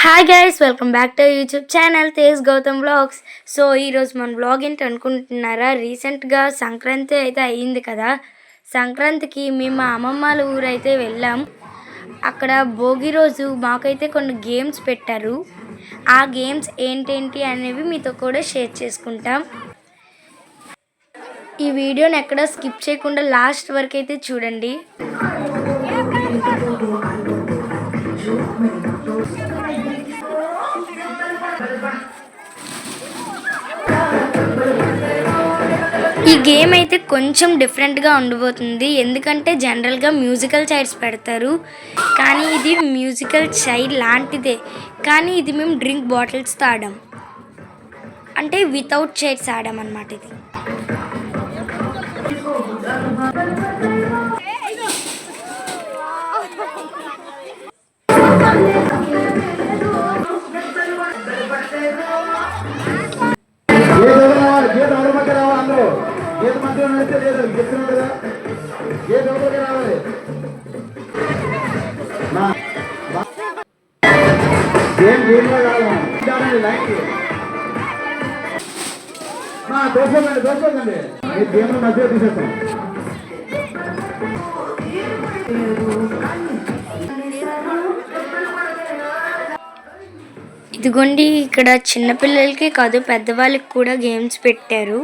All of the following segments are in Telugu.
Hi guys, welcome back to YouTube channel Tej Gautam vlogs. So ఈరోజు మన వ్లాగ్ ఏంటి అనుకుంటున్నారా? రీసెంట్గా సంక్రాంతి అయితే అయ్యింది కదా. సంక్రాంతికి మేము మా అమ్మమ్మల ఊరు అయితే వెళ్ళాం. అక్కడ భోగి రోజు మాకైతే కొన్ని గేమ్స్ పెట్టారు. ఆ గేమ్స్ ఏంటేంటి అనేవి మీతో కూడా షేర్ చేసుకుంటాం. ఈ వీడియోని ఎక్కడ స్కిప్ చేయకుండా లాస్ట్ వరకు అయితే చూడండి. ఈ గేమ్ అయితే కొంచెం డిఫరెంట్గా ఉండబోతుంది. ఎందుకంటే జనరల్గా మ్యూజికల్ చైర్స్ పెడతారు, కానీ ఇది మ్యూజికల్ చైర్ లాంటిదే. కానీ ఇది మేము డ్రింక్ బాటిల్స్తో ఆడాం, అంటే వితౌట్ చైర్స్ ఆడాం అన్నమాట. ఇది ఇదిగోండి, ఇక్కడ చిన్నపిల్లలకి కాదు పెద్దవాళ్ళకి కూడా గేమ్స్ పెట్టారు.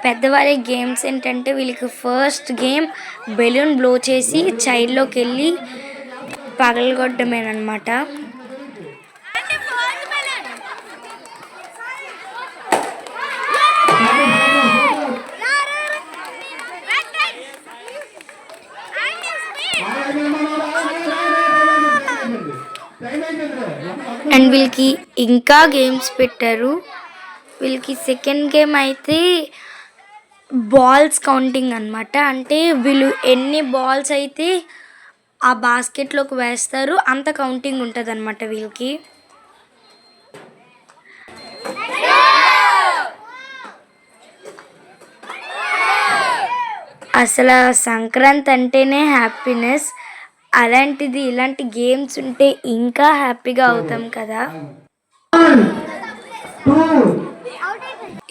పెద్దవాళ్ళ గేమ్స్ ఏంటంటే వీళ్ళకి ఫస్ట్ గేమ్ బెలూన్ బ్లో చేసి చైర్లోకి వెళ్ళి పగలగొట్టమేనమాట. అండ్ వీళ్ళకి ఇంకా గేమ్స్ పెట్టారు. వీళ్ళకి సెకండ్ గేమ్ అయితే బాల్స్ కౌంటింగ్ అన్నమాట. అంటే వీళ్ళు ఎన్ని బాల్స్ అయితే ఆ బాస్కెట్లోకి వేస్తారు అంత కౌంటింగ్ ఉంటుంది అన్నమాట వీళ్ళకి. అసలు సంక్రాంతి అంటేనే హ్యాపీనెస్. అలాంటిది ఇలాంటి గేమ్స్ ఉంటే ఇంకా హ్యాపీగా అవుతాం కదా.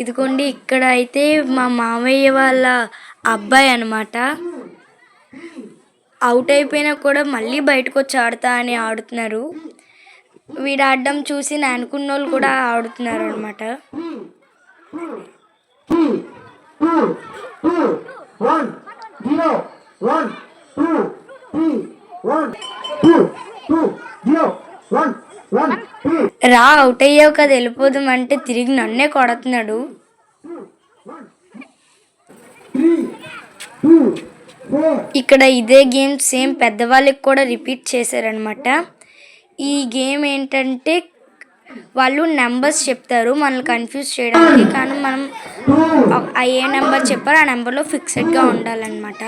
ఇదిగోండి, ఇక్కడ అయితే మా మామయ్య వాళ్ళ అబ్బాయి అనమాట. అవుట్ అయిపోయినా కూడా మళ్ళీ బయటకు వచ్చి ఆడతా అని ఆడుతున్నారు. వీడు ఆడడం చూసి నేను అనుకున్న వాళ్ళు కూడా ఆడుతున్నారు అనమాట. రా, అవుట్ అయ్యావు కదా వెళ్ళిపోదాం అంటే తిరిగి నన్నే కొడుతున్నాడు. ఇక్కడ ఇదే గేమ్ సేమ్ పెద్దవాళ్ళకి కూడా రిపీట్ చేశారనమాట. ఈ గేమ్ ఏంటంటే వాళ్ళు నెంబర్స్ చెప్తారు మనల్ని కన్ఫ్యూజ్ చేయడానికి, కానీ మనం ఏ నెంబర్ చెప్పారో ఆ నెంబర్లో ఫిక్స్డ్గా ఉండాలన్నమాట.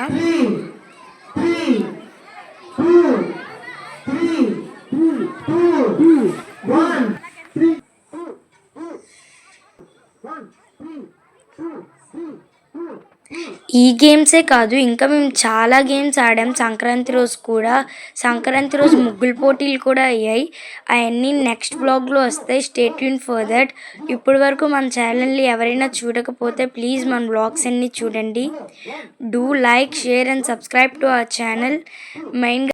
ఈ గేమ్సే కాదు, ఇంకా మేము చాలా గేమ్స్ ఆడాం సంక్రాంతి రోజు కూడా. సంక్రాంతి రోజు ముగ్గులు పోటీలు కూడా అయ్యాయి. అవన్నీ నెక్స్ట్ బ్లాగ్లో వస్తాయి. Stay tune for that. ఇప్పటి వరకు మన ఛానల్ని ఎవరైనా చూడకపోతే ప్లీజ్ మన బ్లాగ్స్ అన్నీ చూడండి. Do like, share and subscribe to our channel. మెయిన్గా